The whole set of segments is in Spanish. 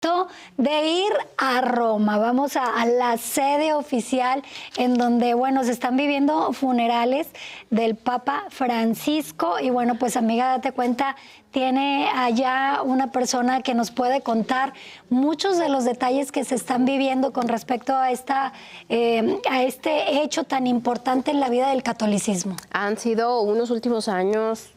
De ir a Roma, vamos a la sede oficial en donde, bueno, se están viviendo funerales del Papa Francisco y bueno, pues amiga, date cuenta, tiene allá una persona que nos puede contar muchos de los detalles que se están viviendo con respecto a este hecho tan importante en la vida del catolicismo. Han sido unos últimos años,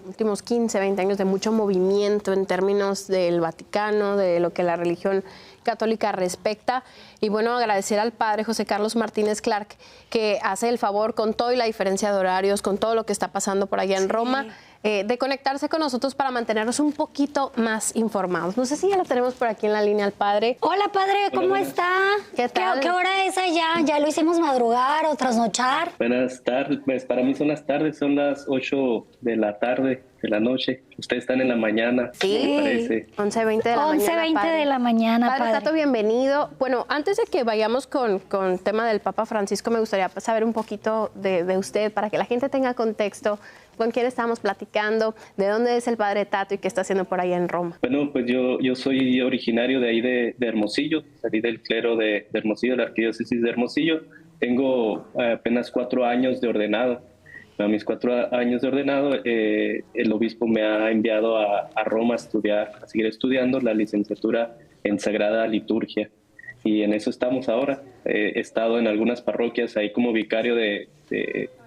últimos 15, 20 años de mucho movimiento en términos del Vaticano, de lo que la religión católica respecta. Y bueno, agradecer al padre José Carlos Martínez Clark, que hace el favor con todo y la diferencia de horarios, con todo lo que está pasando por allá en Roma, de conectarse con nosotros para mantenernos un poquito más informados. No sé si ya lo tenemos por aquí en la línea al padre. Hola padre, ¿cómo está? ¿Qué tal? ¿Qué hora es allá? ¿Ya lo hicimos madrugar o trasnochar? Buenas tardes, pues para mí son las tardes, son las 8 de la tarde, de la noche. Ustedes están en la mañana, sí, me parece. 11:20 de la mañana. 11:20 de la mañana, padre. Tato, bienvenido. Bueno, antes de que vayamos con el tema del Papa Francisco, me gustaría saber un poquito de usted, para que la gente tenga contexto, con quién estamos platicando, de dónde es el padre Tato y qué está haciendo por allá en Roma. Bueno, pues yo soy originario de ahí de Hermosillo, salí del clero de Hermosillo, de la arquidiócesis de Hermosillo. Tengo apenas 4 años de ordenado. A mis 4 años de ordenado, el obispo me ha enviado a Roma a seguir estudiando la licenciatura en Sagrada Liturgia. Y en eso estamos ahora. He estado en algunas parroquias ahí como vicario de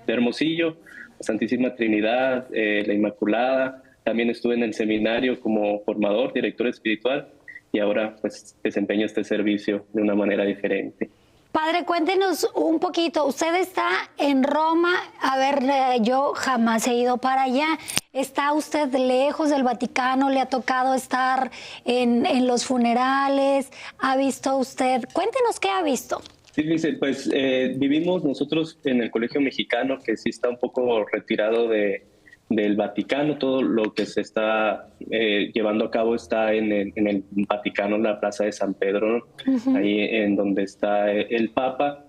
Hermosillo, Santísima Trinidad, la Inmaculada. También estuve en el seminario como formador, director espiritual, y ahora pues desempeño este servicio de una manera diferente. Padre, cuéntenos un poquito. Usted está en Roma. A ver, yo jamás he ido para allá. ¿Está usted lejos del Vaticano? ¿Le ha tocado estar en los funerales? ¿Ha visto usted? Cuéntenos qué ha visto. Sí, dice, pues vivimos nosotros en el Colegio Mexicano, que sí está un poco retirado del Vaticano. Todo lo que se está llevando a cabo está en el Vaticano, en la Plaza de San Pedro, ¿no? Ahí en donde está el Papa.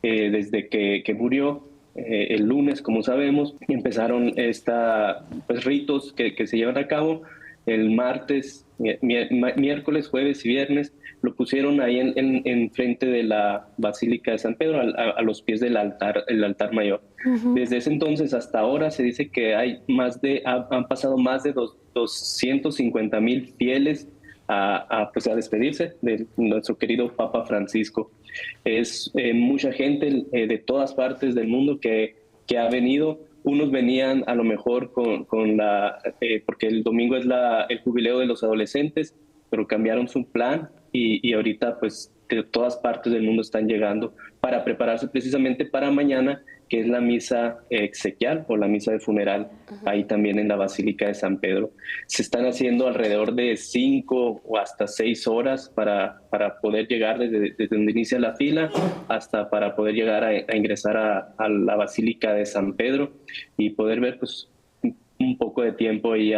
Desde que murió el lunes, como sabemos, empezaron pues, ritos que se llevan a cabo. El martes, miércoles, jueves y viernes lo pusieron ahí en frente de la Basílica de San Pedro, a los pies del altar, el altar mayor. Desde ese entonces hasta ahora se dice que hay han pasado más de 250,000 fieles pues a despedirse de nuestro querido Papa Francisco. Es mucha gente de todas partes del mundo que ha venido. Unos venían a lo mejor porque el domingo es el jubileo de los adolescentes, pero cambiaron su plan y ahorita pues de todas partes del mundo están llegando para prepararse precisamente para mañana, que es la misa exequial o la misa de funeral, ahí también en la Basílica de San Pedro. Se están haciendo alrededor de 5 o hasta 6 horas para poder llegar desde donde inicia la fila hasta para poder llegar a ingresar a la Basílica de San Pedro y poder ver pues un poco de tiempo ahí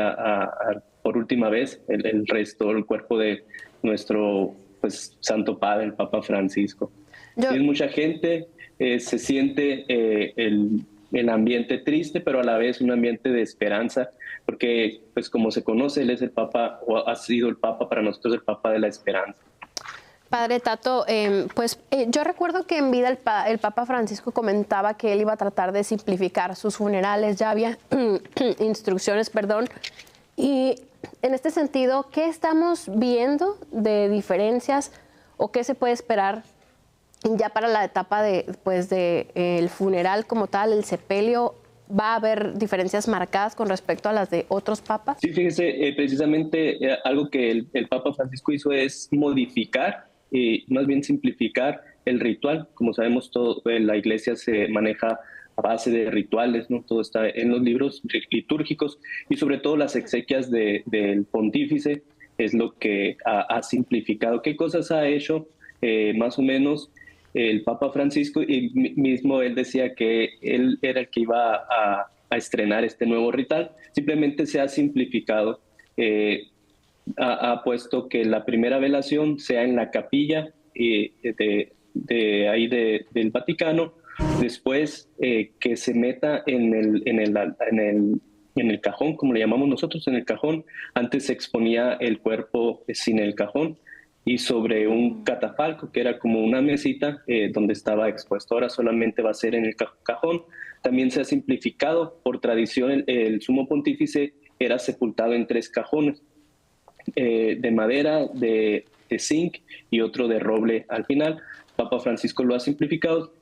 por última vez el resto, el cuerpo de nuestro pues Santo Padre, el Papa Francisco. Es mucha gente. Se siente el ambiente triste, pero a la vez un ambiente de esperanza, porque pues como se conoce, él es el Papa, o ha sido el Papa para nosotros, el Papa de la esperanza. Padre Tato, yo recuerdo que en vida el Papa Francisco comentaba que él iba a tratar de simplificar sus funerales, ya había instrucciones, y en este sentido, ¿qué estamos viendo de diferencias o qué se puede esperar ya para la etapa el funeral como tal, el sepelio? ¿Va a haber diferencias marcadas con respecto a las de otros papas? Sí, fíjese, precisamente algo que el Papa Francisco hizo es modificar, más bien simplificar el ritual. Como sabemos, la Iglesia se maneja a base de rituales, ¿no? Todo está en los libros litúrgicos y sobre todo las exequias del pontífice es lo que ha simplificado. ¿Qué cosas ha hecho? Más o menos el Papa Francisco, y mismo él decía que él era el que iba a estrenar este nuevo ritual. Simplemente se ha simplificado. Ha puesto que la primera velación sea en la capilla del Vaticano, después que se meta en el cajón, como le llamamos nosotros, en el cajón. Antes se exponía el cuerpo sin el cajón, y sobre un catafalco, que era como una mesita donde estaba expuesto. Ahora solamente va a ser en el cajón. También se ha simplificado. Por tradición, el sumo pontífice era sepultado en 3 cajones, de madera, de zinc y otro de roble al final. Papa Francisco lo ha simplificado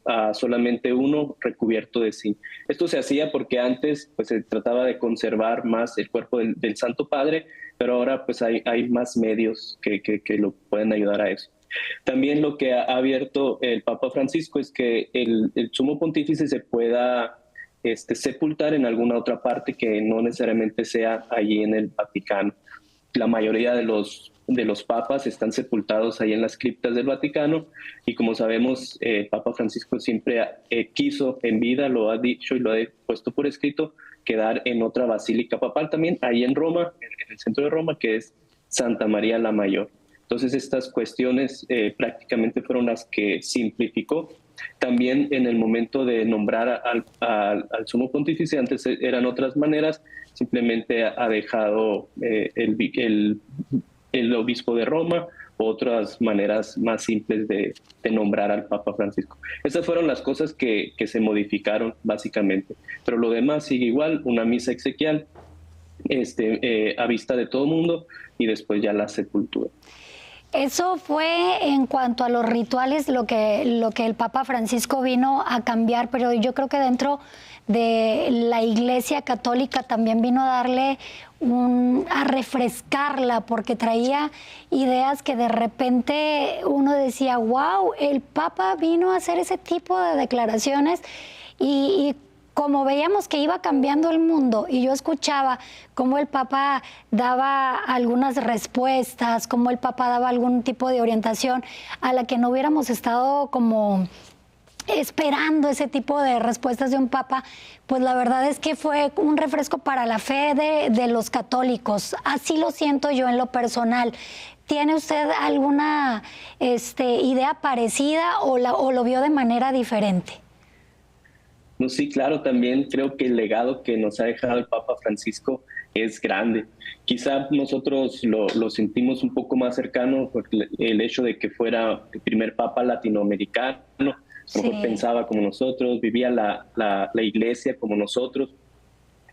a solamente uno recubierto de zinc. Esto se hacía porque antes pues, se trataba de conservar más el cuerpo del Santo Padre, pero ahora pues hay más medios que lo pueden ayudar a eso. También lo que ha abierto el Papa Francisco es que el sumo pontífice se pueda sepultar en alguna otra parte que no necesariamente sea allí en el Vaticano. La mayoría de los papas están sepultados ahí en las criptas del Vaticano, y como sabemos, Papa Francisco siempre quiso en vida, lo ha dicho y lo ha puesto por escrito, quedar en otra basílica papal también, ahí en Roma, en el centro de Roma, que es Santa María la Mayor. Entonces estas cuestiones prácticamente fueron las que simplificó. También en el momento de nombrar al sumo pontífice, antes eran otras maneras, simplemente ha dejado el obispo de Roma, otras maneras más simples de nombrar al Papa Francisco. Esas fueron las cosas que se modificaron básicamente, pero lo demás sigue igual: una misa exequial a vista de todo el mundo, y después ya la sepultura. Eso fue en cuanto a los rituales lo que el Papa Francisco vino a cambiar, pero yo creo que dentro de la Iglesia Católica también vino a darle a refrescarla, porque traía ideas que de repente uno decía, wow, el Papa vino a hacer ese tipo de declaraciones, y como veíamos que iba cambiando el mundo, y yo escuchaba cómo el Papa daba algunas respuestas, cómo el Papa daba algún tipo de orientación a la que no hubiéramos estado como esperando ese tipo de respuestas de un Papa, pues la verdad es que fue un refresco para la fe de los católicos. Así lo siento yo en lo personal. ¿Tiene usted alguna idea parecida o lo vio de manera diferente? No, sí, claro, también creo que el legado que nos ha dejado el Papa Francisco es grande. Quizá nosotros lo sentimos un poco más cercano por el hecho de que fuera el primer Papa latinoamericano. A lo mejor pensaba como nosotros, vivía la iglesia como nosotros,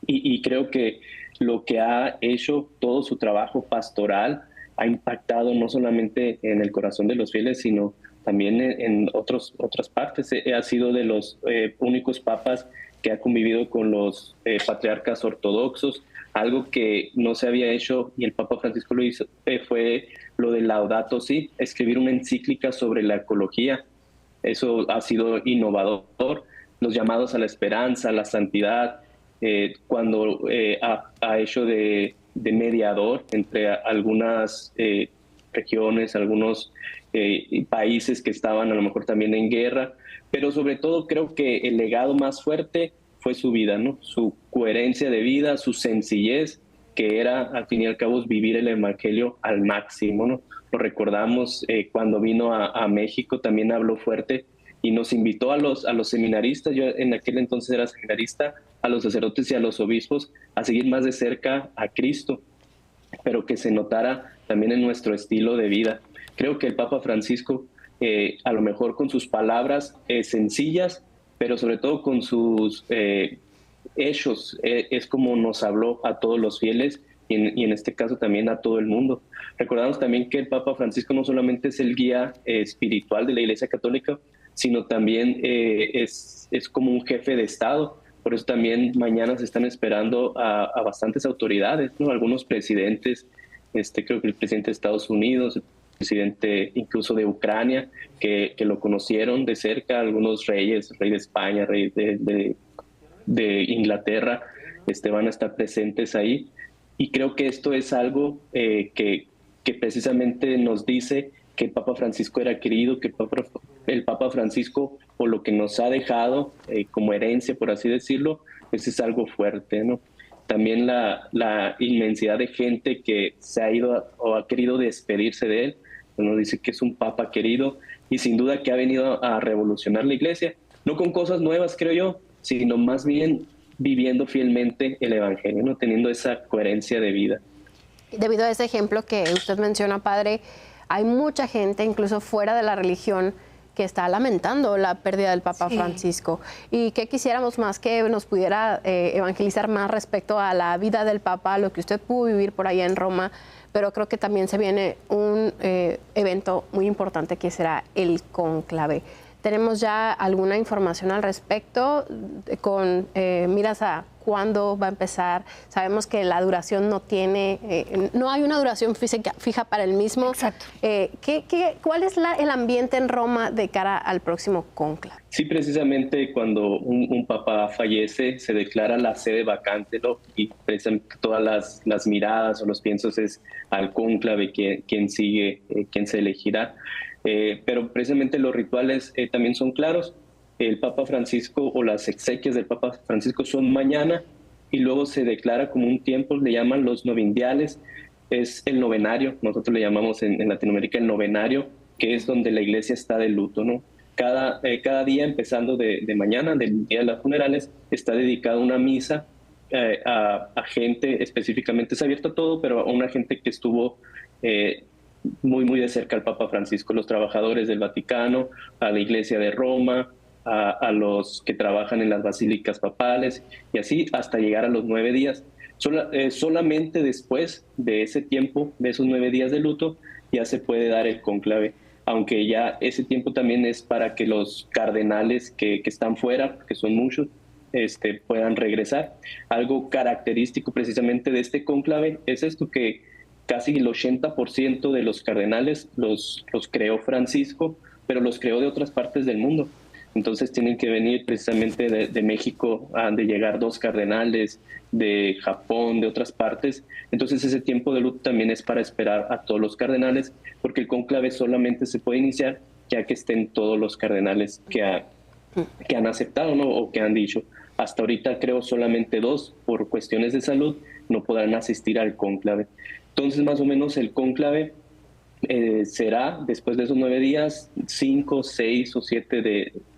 y creo que lo que ha hecho, todo su trabajo pastoral, ha impactado no solamente en el corazón de los fieles, sino también en otras partes. Ha sido de los únicos papas que ha convivido con los patriarcas ortodoxos, algo que no se había hecho, y el Papa Francisco lo hizo, fue lo de Laudato Si, escribir una encíclica sobre la ecología. Eso ha sido innovador. Los llamados a la esperanza, a la santidad, cuando ha hecho de mediador entre algunas regiones, algunos países que estaban a lo mejor también en guerra, pero sobre todo creo que el legado más fuerte fue su vida, ¿no? Su coherencia de vida, su sencillez, que era al fin y al cabo vivir el evangelio al máximo, ¿no? Lo recordamos cuando vino a México, también habló fuerte y nos invitó a los seminaristas, yo en aquel entonces era seminarista, a los sacerdotes y a los obispos a seguir más de cerca a Cristo, pero que se notara también en nuestro estilo de vida. Creo que el Papa Francisco, a lo mejor con sus palabras sencillas, pero sobre todo con sus hechos, es como nos habló a todos los fieles, y en este caso también a todo el mundo. Recordamos también que el Papa Francisco no solamente es el guía espiritual de la Iglesia Católica, sino también es como un jefe de Estado. Por eso también mañana se están esperando a bastantes autoridades, ¿no? Algunos presidentes, creo que el presidente de Estados Unidos, el presidente incluso de Ucrania, que lo conocieron de cerca, algunos reyes, rey de España, rey de Inglaterra, van a estar presentes ahí. Y creo que esto es algo que precisamente nos dice que el Papa Francisco era querido, que el Papa Francisco, por lo que nos ha dejado como herencia, por así decirlo, pues es algo fuerte, ¿no? También la inmensidad de gente que se ha ido o ha querido despedirse de él, nos dice que es un Papa querido, y sin duda que ha venido a revolucionar la Iglesia, no con cosas nuevas, creo yo, sino más bien viviendo fielmente el Evangelio, ¿no? Teniendo esa coherencia de vida. Debido a ese ejemplo que usted menciona, padre, hay mucha gente, incluso fuera de la religión, que está lamentando la pérdida del Papa Francisco, y que quisiéramos más que nos pudiera evangelizar más respecto a la vida del Papa, lo que usted pudo vivir por allá en Roma, pero creo que también se viene un evento muy importante que será el cónclave. ¿Tenemos ya alguna información al respecto con miras a cuándo va a empezar? Sabemos que la duración no hay una duración fija para el mismo. Exacto. ¿Cuál es el ambiente en Roma de cara al próximo cónclave? Sí, precisamente cuando un papa fallece se declara la sede vacante, ¿no? Y precisamente todas las miradas o los piensos es al cónclave quién sigue, quién se elegirá. Pero precisamente los rituales también son claros. El Papa Francisco o las exequias del Papa Francisco son mañana y luego se declara como un tiempo, le llaman los novendiales, es el novenario, nosotros le llamamos en Latinoamérica el novenario, que es donde la iglesia está de luto, ¿no? Cada día, empezando de mañana, del día de las funerales, está dedicada una misa a gente, específicamente es abierto a todo, pero a una gente que estuvo muy de cerca al Papa Francisco, los trabajadores del Vaticano, a la Iglesia de Roma, a los que trabajan en las basílicas papales, y así hasta llegar a los 9 días. Solamente después de ese tiempo, de esos 9 días de luto, ya se puede dar el cónclave, aunque ya ese tiempo también es para que los cardenales que están fuera, que son muchos, puedan regresar. Algo característico precisamente de este cónclave es esto, que casi el 80% de los cardenales los creó Francisco, pero los creó de otras partes del mundo. Entonces tienen que venir precisamente de México, han de llegar 2 cardenales, de Japón, de otras partes. Entonces ese tiempo de luto también es para esperar a todos los cardenales, porque el cónclave solamente se puede iniciar ya que estén todos los cardenales que han aceptado, ¿no? O que han dicho. Hasta ahorita creo solamente 2, por cuestiones de salud, no podrán asistir al cónclave. Entonces más o menos el cónclave será, después de esos 9 días, 5, 6 o 7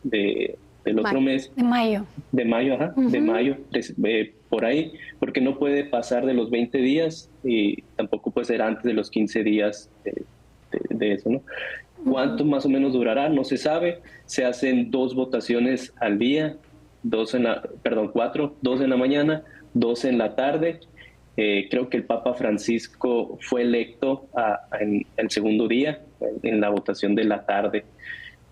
del otro mes. De mayo. De mayo, ajá, de mayo, por ahí, porque no puede pasar de los 20 días y tampoco puede ser antes de los 15 días de eso, ¿no? ¿Cuánto más o menos durará? No se sabe. Se hacen 2 votaciones al día, 4, 2 en la mañana, 2 en la tarde. Creo que el Papa Francisco fue electo en el segundo día, en la votación de la tarde.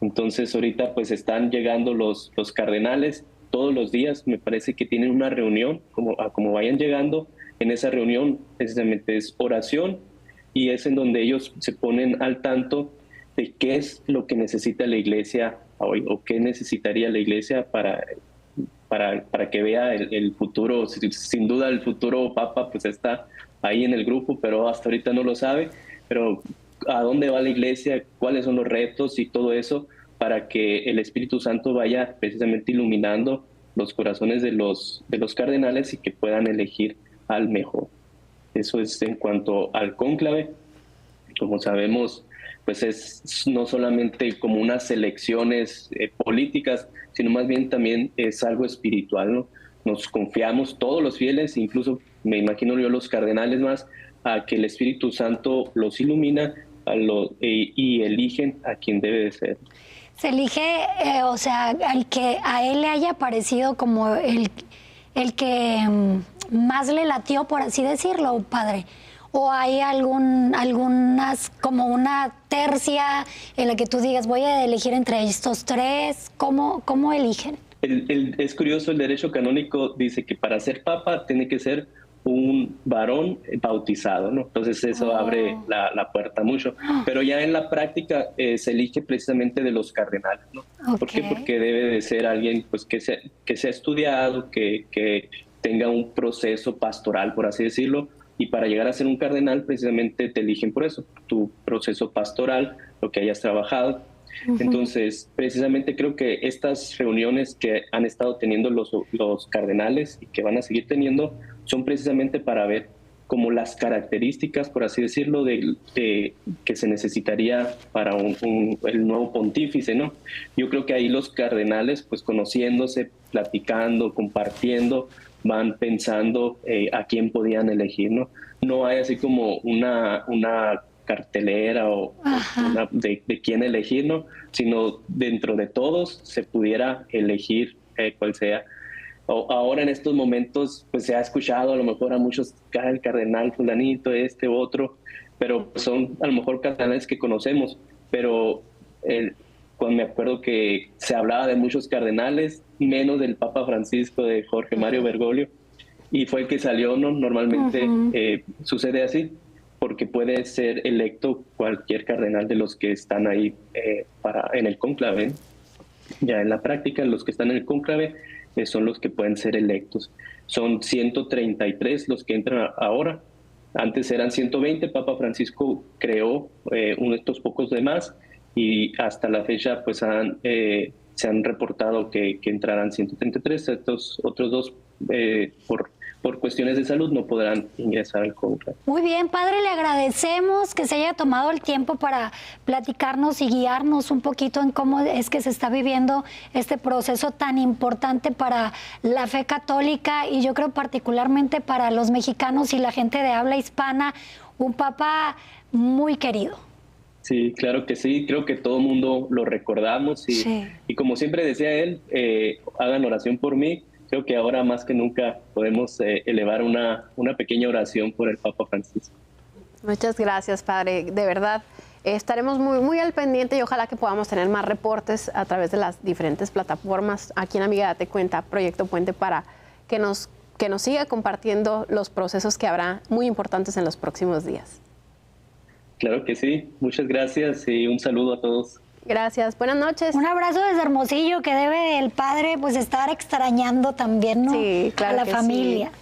Entonces ahorita pues están llegando los cardenales todos los días. Me parece que tienen una reunión, como vayan llegando. En esa reunión precisamente es oración y es en donde ellos se ponen al tanto de qué es lo que necesita la iglesia hoy o qué necesitaría la iglesia para que vea el futuro. Sin duda el futuro Papa pues está ahí en el grupo, pero hasta ahorita no lo sabe. Pero a dónde va la iglesia, cuáles son los retos y todo eso, para que el Espíritu Santo vaya precisamente iluminando los corazones de los cardenales y que puedan elegir al mejor. Eso es en cuanto al cónclave. Como sabemos, pues es no solamente como unas elecciones políticas, sino más bien también es algo espiritual, ¿no? Nos confiamos todos los fieles, incluso me imagino yo los cardenales más, a que el Espíritu Santo los ilumina y eligen a quien debe de ser. Se elige, o sea, al que a él le haya parecido como el que más le latió, por así decirlo, padre. ¿O hay algunas, como una tercia en la que tú digas, voy a elegir entre estos 3? ¿Cómo eligen? Es curioso, el derecho canónico dice que para ser papa tiene que ser un varón bautizado, ¿no? Entonces eso abre la puerta mucho. Pero ya en la práctica se elige precisamente de los cardenales, ¿no? Okay. ¿Por qué? Porque debe de ser alguien pues, que sea estudiado, que tenga un proceso pastoral, por así decirlo. Y para llegar a ser un cardenal, precisamente te eligen por eso, tu proceso pastoral, lo que hayas trabajado. Entonces, precisamente creo que estas reuniones que han estado teniendo los cardenales y que van a seguir teniendo, son precisamente para ver como las características, por así decirlo, que se necesitaría para el nuevo pontífice, ¿no? Yo creo que ahí los cardenales, pues conociéndose, platicando, compartiendo, van pensando a quién podían elegir, ¿no? No hay así como una cartelera o de quién elegir, ¿no? Sino dentro de todos se pudiera elegir cuál sea. Ahora en estos momentos pues se ha escuchado a lo mejor a muchos, el cardenal fulanito, este, otro, pero son a lo mejor cardenales que conocemos, pero cuando me acuerdo que se hablaba de muchos cardenales, menos del Papa Francisco, de Jorge Mario Bergoglio, y fue el que salió, ¿no? Normalmente sucede así, porque puede ser electo cualquier cardenal de los que están ahí en el cónclave. Ya en la práctica, los que están en el cónclave son los que pueden ser electos. Son 133 los que entran ahora. Antes eran 120, Papa Francisco creó estos pocos de más, y hasta la fecha pues se han reportado que entrarán 133. Estos otros dos por cuestiones de salud no podrán ingresar al cónclave. Muy bien, padre, le agradecemos que se haya tomado el tiempo para platicarnos y guiarnos un poquito en cómo es que se está viviendo este proceso tan importante para la fe católica, y yo creo particularmente para los mexicanos y la gente de habla hispana, un papa muy querido. Sí, claro que sí, creo que todo el mundo lo recordamos y como siempre decía él, hagan oración por mí. Creo que ahora más que nunca podemos elevar una pequeña oración por el Papa Francisco. Muchas gracias, padre. De verdad, estaremos muy al pendiente y ojalá que podamos tener más reportes a través de las diferentes plataformas. Aquí en Amiga Date Cuenta, Proyecto Puente, para que nos siga compartiendo los procesos que habrá muy importantes en los próximos días. Claro que sí. Muchas gracias y un saludo a todos. Gracias, buenas noches. Un abrazo desde Hermosillo, que debe el padre pues estar extrañando también, ¿no? Sí, claro, a la familia. Sí.